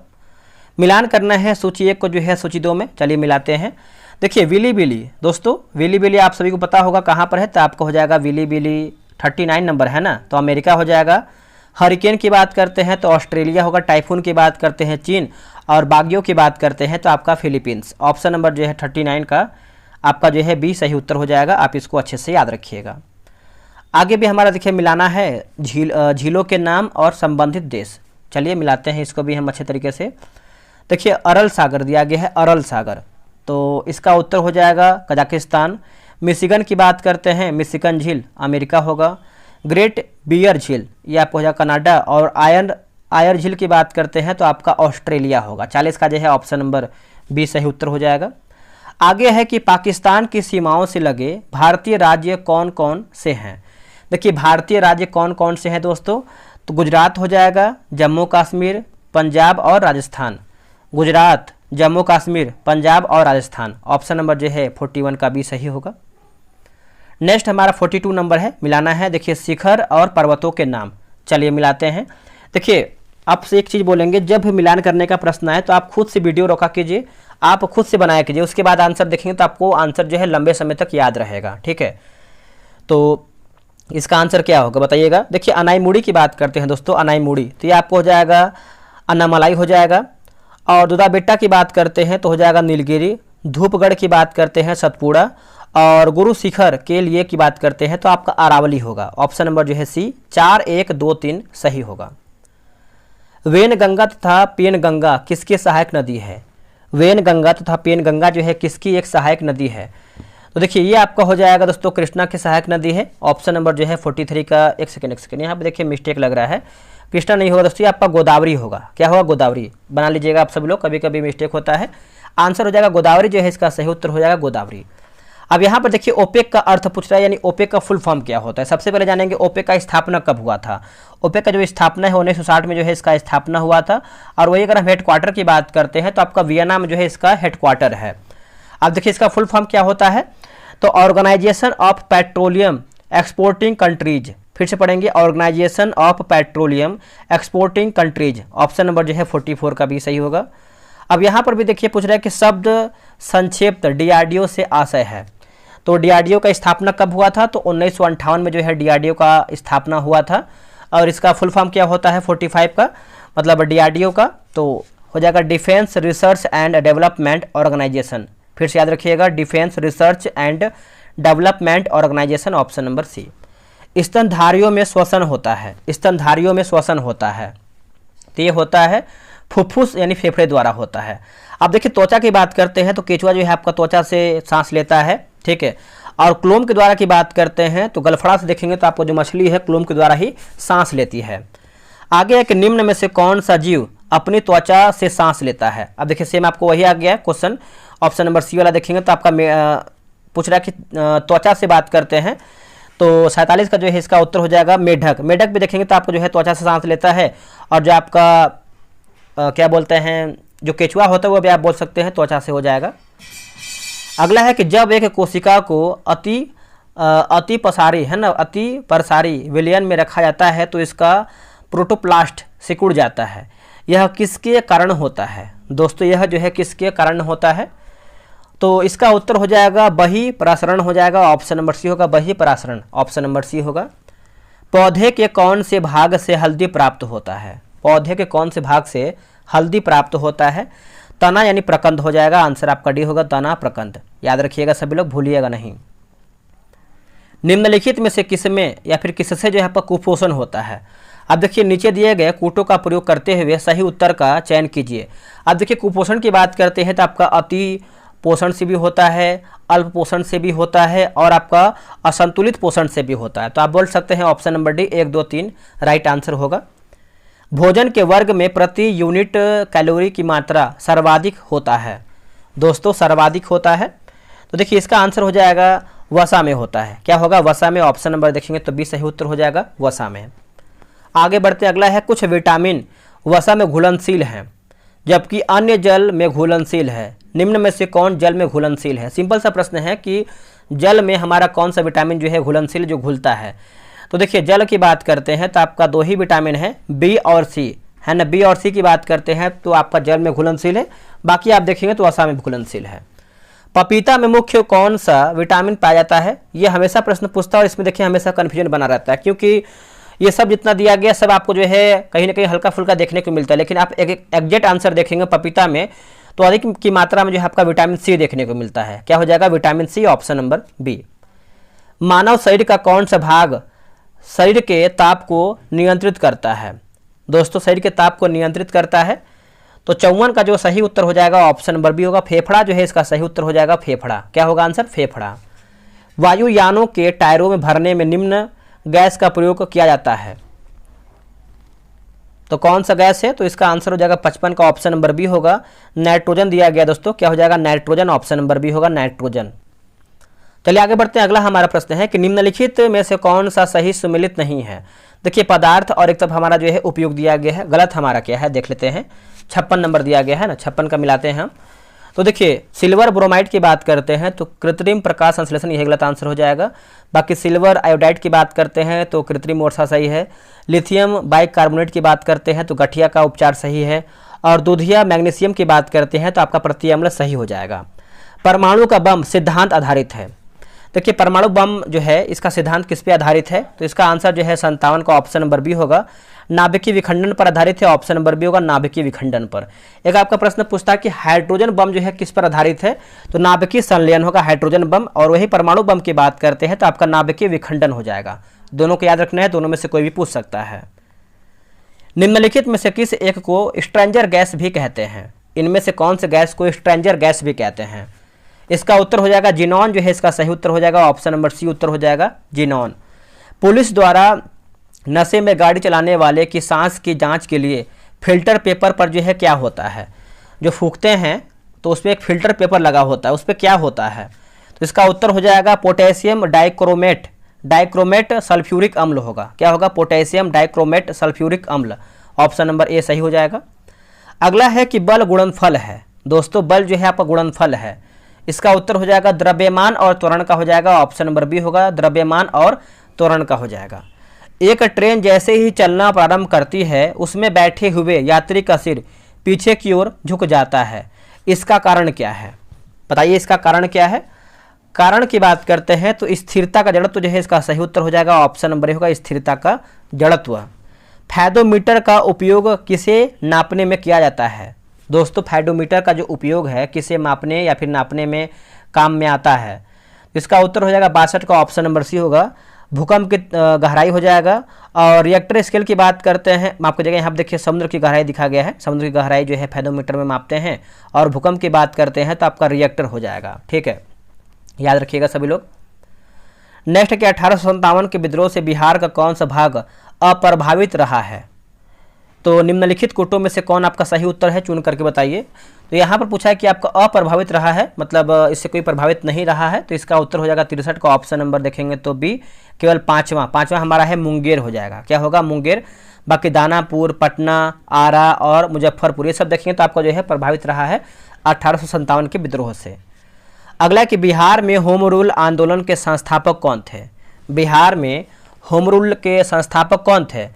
मिलान करना है सूची 1 को जो है सूची 2 में, चलिए मिलाते हैं। देखिए विलीबिली, दोस्तों विलीबिली आप सभी को पता होगा कहाँ पर है, तो आपका हो जाएगा विलीबिली 39 नंबर, है ना, तो अमेरिका हो जाएगा। हरिकेन की बात करते हैं तो ऑस्ट्रेलिया होगा, टाइफून की बात करते हैं चीन, और बागियों की बात करते हैं तो आपका फिलीपींस। ऑप्शन नंबर जो है 39 का आपका जो है बी सही उत्तर हो जाएगा, आप इसको अच्छे से याद रखिएगा। आगे भी हमारा देखिए मिलाना है झीलों के नाम और संबंधित देश, चलिए मिलाते हैं इसको भी हम अच्छे तरीके से। देखिए अरल सागर दिया गया है, अरल सागर, तो इसका उत्तर हो जाएगा कजाकिस्तान। मिशिगन की बात करते हैं, मिशिगन झील अमेरिका होगा। ग्रेट बियर झील ये आपको हो जाएगा कनाडा, और आयर झील की बात करते हैं तो आपका ऑस्ट्रेलिया होगा। 40 का जो है ऑप्शन नंबर बी सही उत्तर हो जाएगा। आगे है कि पाकिस्तान की सीमाओं से लगे भारतीय राज्य कौन कौन से हैं। देखिए भारतीय राज्य कौन कौन से हैं दोस्तों, तो गुजरात हो जाएगा, जम्मू कश्मीर, पंजाब और राजस्थान। गुजरात, जम्मू कश्मीर, पंजाब और राजस्थान। ऑप्शन नंबर जो है 41 का भी सही होगा। नेक्स्ट हमारा 42 नंबर है, मिलाना है। देखिए शिखर और पर्वतों के नाम, चलिए मिलाते हैं। देखिए आपसे एक चीज़ बोलेंगे, जब भी मिलान करने का प्रश्न आए तो आप खुद से वीडियो रोका कीजिए, आप खुद से बनाया कीजिए, उसके बाद आंसर देखेंगे तो आपको आंसर जो है लंबे समय तक याद रहेगा। ठीक है, तो इसका आंसर क्या होगा बताइएगा। देखिए अनाईमुड़ी की बात करते हैं दोस्तों, अनाईमुड़ी, तो ये आपको हो जाएगा अन्नामलाई हो जाएगा। और दुधाबेट्टा की बात करते हैं तो हो जाएगा नीलगिरी। धूपगढ़ की बात करते हैं सतपुड़ा। और गुरु शिखर के लिए की बात करते हैं तो आपका अरावली होगा। ऑप्शन नंबर जो है सी 4, 1, 2, 3 सही होगा। वेनगंगा तथा पेनगंगा किसकी सहायक नदी है। वेनगंगा तथा पेनगंगा जो है किसकी एक सहायक नदी है, तो देखिए ये आपका हो जाएगा दोस्तों कृष्णा की सहायक नदी है। ऑप्शन नंबर जो है 43 का, एक सेकेंड यहाँ पे देखिए मिस्टेक लग रहा है, कृष्णा नहीं होगा दोस्तों, ये आपका गोदावरी होगा। क्या होगा, गोदावरी, बना लीजिएगा आप सभी लोग, कभी कभी मिस्टेक होता है। आंसर हो जाएगा गोदावरी जो है, इसका सही उत्तर हो जाएगा गोदावरी। अब यहाँ पर देखिए ओपेक का अर्थ पूछ रहा है, यानी ओपेक का फुल फॉर्म क्या होता है। सबसे पहले जानेंगे ओपेक का स्थापना कब हुआ था। ओपेक का जो स्थापना है 1960 में जो है इसका स्थापना हुआ था। और वही अगर हम हेडक्वार्टर की बात करते हैं तो आपका वियना में जो है इसका हेडक्वार्टर है। अब देखिए इसका फुल फॉर्म क्या होता है, तो organisation of petroleum exporting countries, फिर से पढ़ेंगे, organisation of petroleum exporting countries. Option number जो है 44 का भी सही होगा। अब यहाँ पर भी देखिए पूछ रहा है कि शब्द संक्षेप डीआरडीओ से आशय है, तो डीआरडीओ का स्थापना कब हुआ था, तो 1958 में जो है डीआरडीओ का स्थापना हुआ था। और इसका फुल फॉर्म क्या होता है 45 का, मतलब डीआरडीओ का, तो हो जाएगा defence research and development organisation. फिर से याद रखिएगा, defence research and development organisation. Option number C. स्तनधारियों में श्वसन होता है, स्तनधारियों में श्वसन होता है, तो ये होता है फुफ्फुस यानी फेफड़े द्वारा होता है। अब देखिए त्वचा की बात करते हैं तो केचुआ जो है आपका त्वचा से सांस लेता है। ठीक है, और क्लोम के द्वारा की बात करते हैं तो गलफड़ा से देखेंगे तो आपको जो मछली है क्लोम के द्वारा ही सांस लेती है। आगे एक निम्न में से कौन सा जीव अपनी त्वचा से सांस लेता है। अब देखिए सेम आपको वही आ गया है क्वेश्चन, ऑप्शन नंबर सी वाला देखेंगे तो आपका पूछ रहा है कि त्वचा से बात करते हैं तो 47 का जो है इसका उत्तर हो जाएगा मेढक। मेढक भी देखेंगे तो आपको जो है त्वचा से सांस लेता है। और जो आपका क्या बोलते हैं जो केचुआ होता है वो भी आप बोल सकते हैं त्वचा से हो जाएगा। अगला है कि जब एक कोशिका को अति पसारी है ना, अति प्रसारी विलयन में रखा जाता है तो इसका प्रोटोप्लास्ट सिकुड़ जाता है। यह किसके कारण होता है दोस्तों, यह जो है किसके कारण होता है, तो इसका उत्तर हो जाएगा बही परासरण हो जाएगा। ऑप्शन नंबर सी होगा, बही परासरण। ऑप्शन नंबर सी होगा। पौधे के कौन से भाग से हल्दी प्राप्त होता है, पौधे के कौन से भाग से हल्दी प्राप्त होता है, तना यानी प्रकंद हो जाएगा। आंसर आपका डी होगा, तना प्रकंद। याद रखिएगा सभी लोग, भूलिएगा नहीं। निम्नलिखित में से किसमें या फिर किससे जो है आपका कुपोषण होता है। अब देखिए नीचे दिए गए कूटों का प्रयोग करते हुए सही उत्तर का चयन कीजिए। अब देखिए कुपोषण की बात करते हैं तो आपका अति पोषण से भी होता है, अल्प पोषण से भी होता है और आपका असंतुलित पोषण से भी होता है। तो आप बोल सकते हैं option number D 1, 2, 3 right answer होगा। भोजन के वर्ग में प्रति यूनिट कैलोरी की मात्रा सर्वाधिक होता है दोस्तों, सर्वाधिक होता है, तो देखिए इसका आंसर हो जाएगा वसा में होता है। क्या होगा, वसा में। ऑप्शन नंबर देखेंगे तो भी सही उत्तर हो जाएगा, वसा में। आगे बढ़ते अगला है कुछ विटामिन वसा में घुलनशील हैं जबकि अन्य जल में घुलनशील है, निम्न में से कौन जल में घुलनशील है। सिंपल सा प्रश्न है कि जल में हमारा कौन सा विटामिन जो है घुलनशील जो घुलता है, तो देखिए जल की बात करते हैं तो आपका 2 ही विटामिन है, बी और सी है ना। बी और सी की बात करते हैं तो आपका जल में घुलनशील है, बाकी आप देखेंगे तो वसा में घुलनशील है। पपीता में मुख्य कौन सा विटामिन पाया जाता है, ये हमेशा प्रश्न पूछता है और इसमें देखिए हमेशा कन्फ्यूजन बना रहता है, क्योंकि ये सब जितना दिया गया सब आपको जो है कहीं ना कहीं हल्का फुल्का देखने को मिलता है, लेकिन आप एक एग्जैक्ट आंसर देखेंगे पपीता में तो अधिक की मात्रा में जो है आपका विटामिन सी देखने को मिलता है। क्या हो जाएगा, vitamin C. Option number B. मानव शरीर का कौन सा भाग शरीर के ताप को नियंत्रित करता है दोस्तों, शरीर के ताप को नियंत्रित करता है, तो 54 का जो सही उत्तर हो जाएगा ऑप्शन नंबर बी होगा, फेफड़ा जो है इसका सही उत्तर हो जाएगा फेफड़ा। क्या होगा आंसर, फेफड़ा। वायुयानों के टायरों में भरने में निम्न गैस का प्रयोग किया जाता है। तो कौन सा गैस है? तो इसका आंसर हो जाएगा 55 का ऑप्शन नंबर बी होगा, नाइट्रोजन दिया गया दोस्तों, क्या हो जाएगा? नाइट्रोजन, ऑप्शन नंबर बी होगा नाइट्रोजन। चलिए आगे बढ़ते हैं। अगला हमारा प्रश्न है कि निम्नलिखित में से कौन सा सही सुमेलित नहीं है? देखिए पदार्थ और एक तरफ हमारा जो है उपयोग दिया गया है, गलत हमारा क्या है देख लेते हैं। 56 नंबर दिया गया है ना, 56 का मिलाते हैं हम। तो देखिए सिल्वर ब्रोमाइड की बात करते हैं तो कृत्रिम प्रकाश संश्लेषण, यह गलत आंसर हो जाएगा। बाकी सिल्वर आयोडाइड की बात करते हैं तो कृत्रिम वर्षा सही है। लिथियम बाइकार्बोनेट की बात करते हैं तो गठिया का उपचार सही है। और दूधिया मैग्नीशियम की बात करते हैं तो आपका प्रतिअम्ल सही हो जाएगा। परमाणु का बम सिद्धांत आधारित है। देखिए परमाणु बम जो है इसका सिद्धांत किस पे आधारित है? तो इसका आंसर जो है 57 का ऑप्शन नंबर बी होगा, नाभिकीय विखंडन पर आधारित है। ऑप्शन नंबर बी होगा नाभिकीय विखंडन पर। एक आपका प्रश्न पूछता है कि हाइड्रोजन बम जो है किस पर आधारित है? तो नाभिकीय संलयन होगा हाइड्रोजन बम। और वही परमाणु बम की बात करते हैं तो आपका नाभिकीय विखंडन हो जाएगा। दोनों को याद रखना है, दोनों में से कोई भी पूछ सकता है। निम्नलिखित में से किस एक को स्ट्रेंजर गैस भी कहते हैं? इनमें से कौन से गैस को स्ट्रेंजर गैस भी कहते हैं? इसका उत्तर हो जाएगा जिनॉन, जो है इसका सही उत्तर हो जाएगा। ऑप्शन नंबर सी उत्तर हो जाएगा जिनॉन। पुलिस द्वारा नशे में गाड़ी चलाने वाले की सांस की जांच के लिए फिल्टर पेपर पर जो है क्या होता है? जो फूंकते हैं तो उसमें एक फिल्टर पेपर लगा होता है, उस पर क्या होता है? तो इसका उत्तर हो जाएगा पोटेशियम डाइक्रोमेट, डाइक्रोमेट सल्फ्यूरिक अम्ल होगा। क्या होगा? पोटेशियम डाइक्रोमेट सल्फ्यूरिक अम्ल। ऑप्शन नंबर ए सही हो जाएगा। अगला है कि बल गुणनफल है। दोस्तों बल जो है आपका गुणनफल है। इसका उत्तर हो जाएगा द्रव्यमान और त्वरण का हो जाएगा। ऑप्शन नंबर बी होगा द्रव्यमान और त्वरण का हो जाएगा। एक ट्रेन जैसे ही चलना प्रारंभ करती है उसमें बैठे हुए यात्री का सिर पीछे की ओर झुक जाता है, इसका कारण क्या है? बताइए इसका कारण क्या है? कारण की बात करते हैं तो स्थिरता का जड़त्व जो है इसका सही उत्तर हो जाएगा। ऑप्शन नंबर ए होगा स्थिरता का जड़त्व। फैदोमीटर का उपयोग किसे नापने में किया जाता है? दोस्तों फैडोमीटर का जो उपयोग है किसे मापने या फिर नापने में काम में आता है? इसका उत्तर हो जाएगा 62 का ऑप्शन नंबर सी होगा, भूकंप की गहराई हो जाएगा। और रिएक्टर स्केल की बात करते हैं, माप की जगह यहाँ देखिए समुद्र की गहराई दिखा गया है, समुद्र की गहराई जो है फैदोमीटर में मापते हैं। और भूकंप की बात करते हैं तो आपका रिएक्टर हो जाएगा। ठीक है, याद रखिएगा सभी लोग। नेक्स्ट के 1857 के विद्रोह से बिहार का कौन सा भाग अप्रभावित रहा है? तो निम्नलिखित कोटों में से कौन आपका सही उत्तर है, चुन करके बताइए। तो यहाँ पर पूछा है कि आपका अप्रभावित रहा है, मतलब इससे कोई प्रभावित नहीं रहा है। तो इसका उत्तर हो जाएगा 63 का ऑप्शन नंबर देखेंगे तो बी। केवल पाँचवा हमारा है मुंगेर हो जाएगा। क्या होगा? मुंगेर। बाकी दानापुर, पटना, आरा और मुजफ्फरपुर ये सब देखेंगे तो आपका जो है प्रभावित रहा है 1857 के विद्रोह से। अगला कि बिहार में होम रूल आंदोलन के संस्थापक कौन थे? बिहार में होम रूल के संस्थापक कौन थे?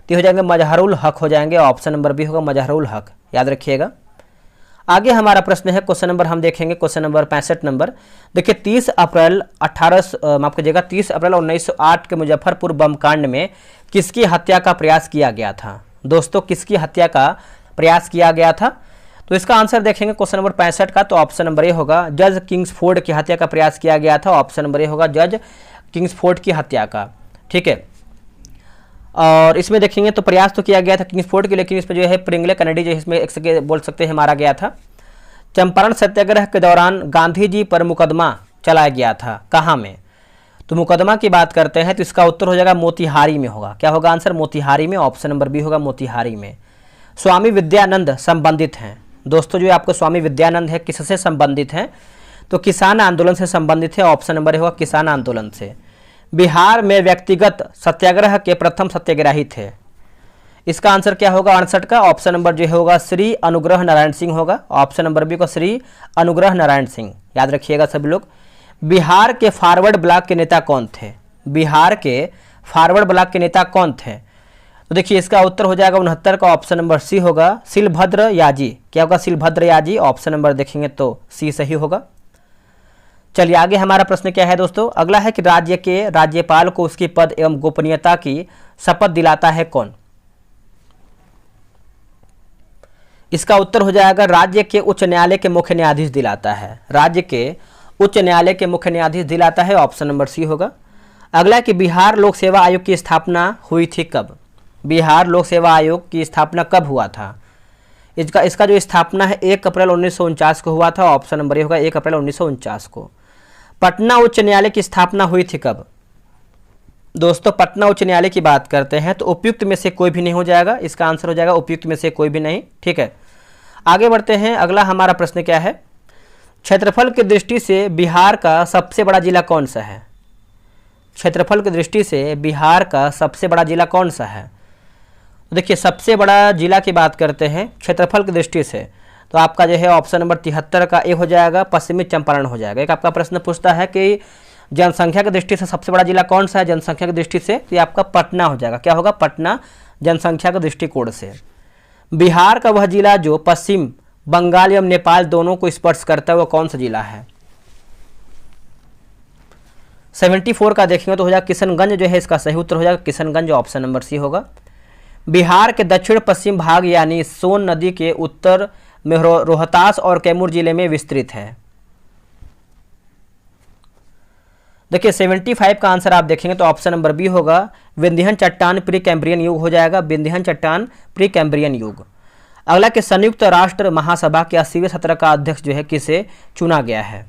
तो हो जाएंगे मजहरुल हक हो जाएंगे। ऑप्शन नंबर बी होगा मजहरुल हक, याद रखिएगा। आगे हमारा प्रश्न है क्वेश्चन नंबर हम देखेंगे क्वेश्चन नंबर 65 नंबर। देखिए 30 अप्रैल 1908 के मुजफ्फरपुर बम कांड में किसकी हत्या का प्रयास किया गया था? दोस्तों किसकी हत्या का प्रयास किया गया था? तो इसका आंसर देखेंगे क्वेश्चन नंबर 65 का, तो ऑप्शन नंबर ए होगा जज किंग्सफोर्ड की हत्या का प्रयास किया गया था। ऑप्शन नंबर ए होगा जज किंग्सफोर्ड की हत्या का। ठीक है, और इसमें देखेंगे तो प्रयास तो किया गया था किंग्सफोर्ड के, लेकिन इसमें जो है प्रिंगले कैनेडी जो इसमें एक बोल सकते हैं मारा गया था। चंपारण सत्याग्रह के दौरान गांधी जी पर मुकदमा चलाया गया था, कहाँ में? तो मुकदमा की बात करते हैं तो इसका उत्तर हो जाएगा मोतिहारी में होगा। क्या होगा आंसर? मोतिहारी में। ऑप्शन नंबर बी होगा मोतिहारी में। स्वामी विद्यानंद संबंधित हैं। दोस्तों जो आपको स्वामी विद्यानंद है किससे संबंधित हैं? तो किसान आंदोलन से संबंधित है। ऑप्शन नंबर ए होगा किसान आंदोलन से। बिहार में व्यक्तिगत सत्याग्रह के प्रथम सत्याग्रही थे, इसका आंसर क्या होगा 68 का? ऑप्शन नंबर जो होगा श्री अनुग्रह नारायण सिंह होगा। ऑप्शन नंबर बी को श्री अनुग्रह नारायण सिंह, याद रखिएगा सभी लोग। बिहार के फॉरवर्ड ब्लॉक के नेता कौन थे? बिहार के फॉरवर्ड ब्लॉक के नेता कौन थे? तो देखिए इसका उत्तर हो जाएगा 69 का ऑप्शन नंबर सी होगा शिलभद्र याजी। क्या होगा? शिलभद्र याजी। ऑप्शन नंबर देखेंगे तो सी सही होगा। चलिए आगे हमारा प्रश्न क्या है दोस्तों? अगला है कि राज्य के राज्यपाल को उसकी पद एवं गोपनीयता की शपथ दिलाता है कौन? इसका उत्तर हो जाएगा राज्य के उच्च न्यायालय के मुख्य न्यायाधीश दिलाता है। राज्य के उच्च न्यायालय के मुख्य न्यायाधीश दिलाता है। ऑप्शन नंबर सी होगा। अगला कि बिहार लोक सेवा आयोग की स्थापना हुई थी कब? बिहार लोक सेवा आयोग की स्थापना कब हुआ था? इसका जो स्थापना है 1 अप्रैल 1949 को हुआ था। ऑप्शन नंबर ए होगा 1 अप्रैल 1949 को। पटना उच्च न्यायालय की स्थापना हुई थी कब? दोस्तों पटना उच्च न्यायालय की बात करते हैं तो उपयुक्त में से कोई भी नहीं हो जाएगा, इसका आंसर हो जाएगा उपयुक्त में से कोई भी नहीं। ठीक है, आगे बढ़ते हैं। अगला हमारा प्रश्न क्या है, क्षेत्रफल की दृष्टि से बिहार का सबसे बड़ा जिला कौन सा है? क्षेत्रफल की दृष्टि से बिहार का सबसे बड़ा जिला कौन सा है? तो देखिए सबसे बड़ा जिला की बात करते हैं क्षेत्रफल की दृष्टि से, तो आपका जो है ऑप्शन नंबर 73 का ए हो जाएगा, पश्चिमी चंपारण हो जाएगा। एक आपका प्रश्न पूछता है कि जनसंख्या की दृष्टि से सबसे बड़ा जिला कौन सा है? जनसंख्या की दृष्टि से तो ये आपका पटना हो जाएगा। क्या होगा? पटना, जनसंख्या के दृष्टिकोण से। बिहार का वह जिला जो पश्चिम बंगाल एवं नेपाल दोनों को स्पर्श करता है वो कौन सा जिला है? 74 का देखेंगे तो हो जाएगा किशनगंज, जो है इसका सही उत्तर हो जाएगा किशनगंज, ऑप्शन नंबर सी होगा। बिहार के दक्षिण पश्चिम भाग यानी सोन नदी के उत्तर में रोहतास और कैमूर जिले में विस्तृत है। देखिए 75 का आंसर आप देखेंगे तो ऑप्शन नंबर बी होगा, विंध्यन चट्टान प्री कैम्ब्रियन युग हो जाएगा, विंध्यन चट्टान प्री कैम्ब्रियन युग। अगला कि संयुक्त राष्ट्र महासभा के 80वें सत्र का अध्यक्ष जो है किसे चुना गया है?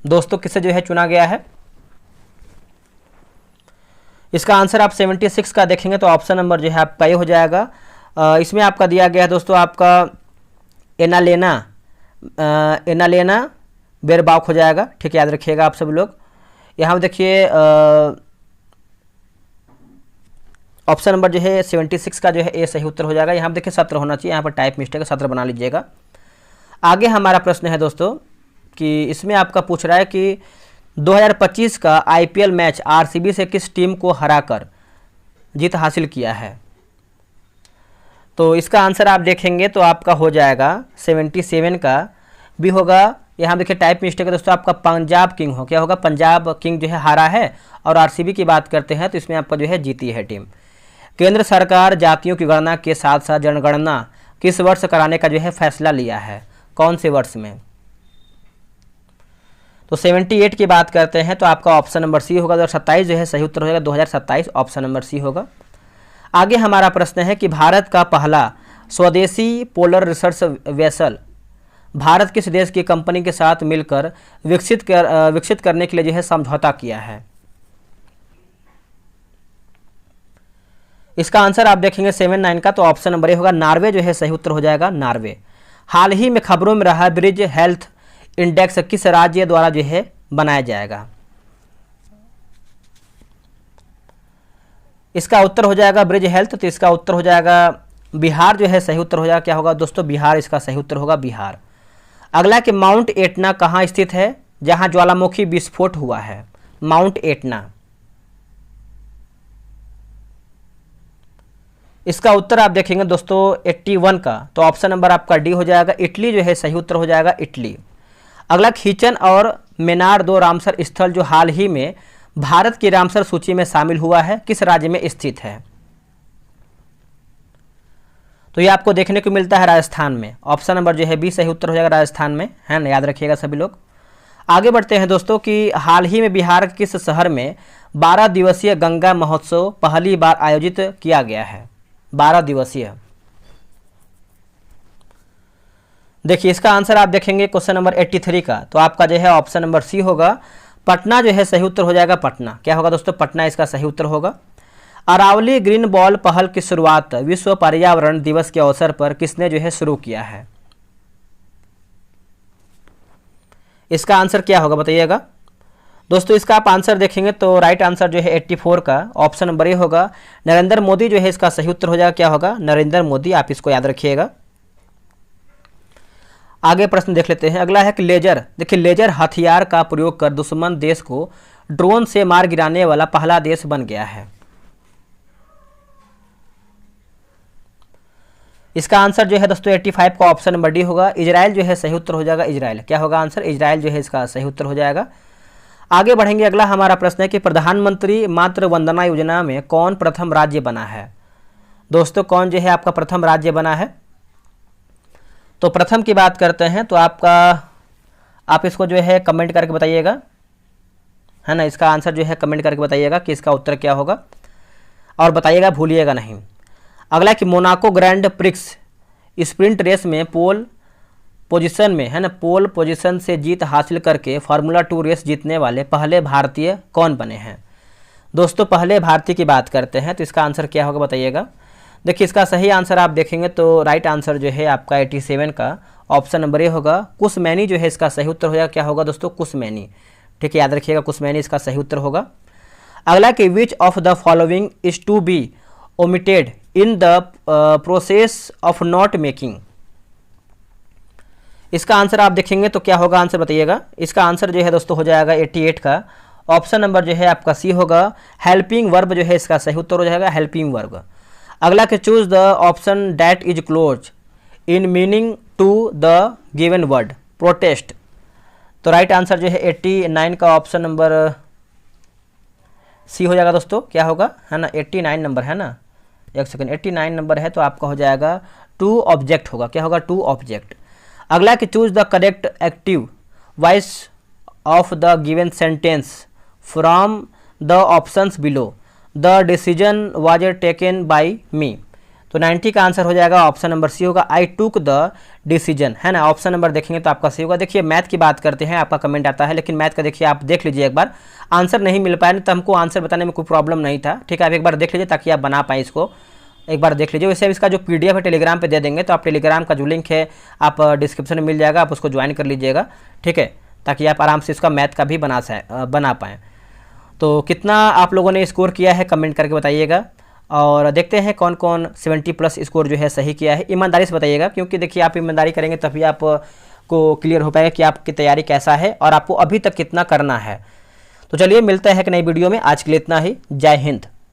दोस्तों किसे जो है चुना गया है? इसका आंसर आप 76 का देखेंगे तो ऑप्शन नंबर जो है आपका ये हो जाएगा। इसमें आपका दिया गया है दोस्तों आपका एनालेना बेरबाक हो जाएगा। ठीक है, याद रखिएगा आप सब लोग। यहाँ देखिए ऑप्शन नंबर जो है 76 का जो है ए सही उत्तर हो जाएगा। यहाँ पर देखिए सत्र होना चाहिए, यहाँ पर टाइप मिस्टेक है, सत्र बना लीजिएगा। आगे हमारा प्रश्न है दोस्तों कि इसमें आपका पूछ रहा है कि 2025 का आईपीएल मैच आरसीबी से किस टीम को हराकर जीत हासिल किया है? तो इसका आंसर आप देखेंगे तो आपका हो जाएगा 77 का भी होगा। यहाँ देखिए टाइप मिस्टेक है दोस्तों, आपका पंजाब किंग हो, क्या होगा? पंजाब किंग जो है हारा है। और आरसीबी की बात करते हैं तो इसमें आपका जो है जीती है टीम। केंद्र सरकार जातियों की गणना के साथ साथ जनगणना किस वर्ष कराने का जो है फैसला लिया है? कौन से वर्ष में? तो 78 की बात करते हैं तो आपका ऑप्शन नंबर सी होगा, 2027 जो है सही उत्तर हो जाएगा, 2027 ऑप्शन नंबर सी होगा। आगे हमारा प्रश्न है कि भारत का पहला स्वदेशी पोलर रिसर्च वेसल भारत किस देश की कंपनी के साथ मिलकर विकसित करने के लिए जो है समझौता किया है? इसका आंसर आप देखेंगे 79 का तो ऑप्शन नंबर ए होगा, नॉर्वे जो है सही उत्तर हो जाएगा, नॉर्वे। हाल ही में खबरों में रहा ब्रिज हेल्थ इंडेक्स किस राज्य द्वारा जो है बनाया जाएगा? इसका उत्तर हो जाएगा ब्रिज हेल्थ, तो इसका उत्तर हो जाएगा बिहार जो है सही उत्तर हो जाएगा। क्या होगा दोस्तों? बिहार इसका सही उत्तर होगा, बिहार। अगला कि माउंट एटना कहाँ स्थित है जहां ज्वालामुखी विस्फोट हुआ है? माउंट एटना, इसका उत्तर आप देखेंगे दोस्तों 81 का तो ऑप्शन नंबर आपका डी हो जाएगा, इटली जो है सही उत्तर हो जाएगा, इटली। अगला खींचन और मेनार दो रामसर स्थल जो हाल ही में भारत की रामसर सूची में शामिल हुआ है किस राज्य में स्थित है? तो ये आपको देखने को मिलता है राजस्थान में, ऑप्शन नंबर जो है बी सही उत्तर हो जाएगा, राजस्थान में, है ना, याद रखिएगा सभी लोग। आगे बढ़ते हैं दोस्तों कि हाल ही में बिहार के किस शहर में 12 दिवसीय गंगा महोत्सव पहली बार आयोजित किया गया है? 12 दिवसीय। देखिए इसका आंसर आप देखेंगे क्वेश्चन नंबर 83 का तो आपका जो है ऑप्शन नंबर सी होगा, पटना जो है सही उत्तर हो जाएगा, पटना। क्या होगा दोस्तों? पटना इसका सही उत्तर होगा। अरावली ग्रीन बॉल पहल की शुरुआत विश्व पर्यावरण दिवस के अवसर पर किसने जो है शुरू किया है? इसका आंसर क्या होगा बताइएगा दोस्तों। इसका आप आंसर देखेंगे तो राइट आंसर जो है 84 का ऑप्शन नंबर ए होगा, नरेंद्र मोदी जो है इसका सही उत्तर हो जाएगा। क्या होगा? नरेंद्र मोदी, आप इसको याद रखिएगा। आगे प्रश्न देख लेते हैं। अगला है कि लेजर, देखिए लेजर हथियार का प्रयोग कर दुश्मन देश को ड्रोन से मार गिराने वाला पहला देश बन गया है। इसका आंसर जो है दोस्तों 85 का ऑप्शन नंबर डी होगा, इजराइल जो है सही उत्तर हो जाएगा, इजराइल। क्या होगा आंसर? इजराइल जो है इसका सही उत्तर हो जाएगा। आगे बढ़ेंगे। अगला हमारा प्रश्न है कि प्रधानमंत्री मातृ वंदना योजना में कौन प्रथम राज्य बना है? दोस्तों कौन जो है आपका प्रथम राज्य बना है? तो प्रथम की बात करते हैं तो आप इसको जो है कमेंट करके बताइएगा, है ना। इसका आंसर जो है कमेंट करके बताइएगा कि इसका उत्तर क्या होगा और बताइएगा, भूलिएगा नहीं। अगला कि Monaco Grand Prix sprint race में पोल पोजीशन में, है ना, पोल पोजीशन से जीत हासिल करके फार्मूला 2 रेस जीतने वाले पहले भारतीय कौन बने हैं? दोस्तों पहले भारतीय की बात करते हैं, तो इसका आंसर क्या होगा बताइएगा। देखिए इसका सही आंसर आप देखेंगे तो राइट आंसर जो है आपका 87 का ऑप्शन नंबर ए होगा, कुसमैनी जो है इसका सही उत्तर हो जाएगा। क्या होगा दोस्तों, कुसमैनी। ठीक है, याद रखिएगा कुसमैनी इसका सही उत्तर होगा। अगला कि which of the following is to be omitted in the process of note making. इसका आंसर आप देखेंगे तो क्या होगा, आंसर बताइएगा। इसका आंसर जो है दोस्तों हो जाएगा 88 का ऑप्शन नंबर जो है आपका सी होगा, हेल्पिंग वर्ब जो है इसका सही उत्तर हो जाएगा, हेल्पिंग वर्ब। अगला कि choose the option that is close in meaning to the given word, protest. तो राइट आंसर जो है 89 का ऑप्शन नंबर सी हो जाएगा दोस्तों। क्या होगा, है ना, 89 नंबर है ना, एक सेकंड, 89 नंबर है तो आपका हो जाएगा टू ऑब्जेक्ट होगा। क्या होगा, टू ऑब्जेक्ट। अगला कि choose the correct active voice of the given sentence from the options below, the decision was taken by me. तो 90 का आंसर हो जाएगा ऑप्शन नंबर सी होगा, आई टूक द डिसीजन, है ना। ऑप्शन नंबर देखेंगे तो आपका सी होगा। देखिए मैथ की बात करते हैं, आपका कमेंट आता है, लेकिन मैथ का देखिए आप देख लीजिए एक बार, आंसर नहीं मिल पाया तो हमको आंसर बताने में कोई प्रॉब्लम नहीं था। ठीक है, आप एक बार देख लीजिए ताकि आप बना पाएँ इसको, एक बार देख लीजिए। वैसे इसका जो पीडीएफ है टेलीग्राम पे दे देंगे, तो आप टेलीग्राम का जो लिंक है आप डिस्क्रिप्शन में मिल जाएगा, आप उसको ज्वाइन कर लीजिएगा। ठीक है, ताकि आप आराम से इसका मैथ का भी बना पाएँ। तो कितना आप लोगों ने स्कोर किया है कमेंट करके बताइएगा, और देखते हैं कौन कौन 70+ स्कोर जो है सही किया है। ईमानदारी से बताइएगा, क्योंकि देखिए आप ईमानदारी करेंगे तभी आप को क्लियर हो पाएगा कि आपकी तैयारी कैसा है और आपको अभी तक कितना करना है। तो चलिए मिलते हैं एक नई वीडियो में, आज के लिए इतना ही। जय हिंद।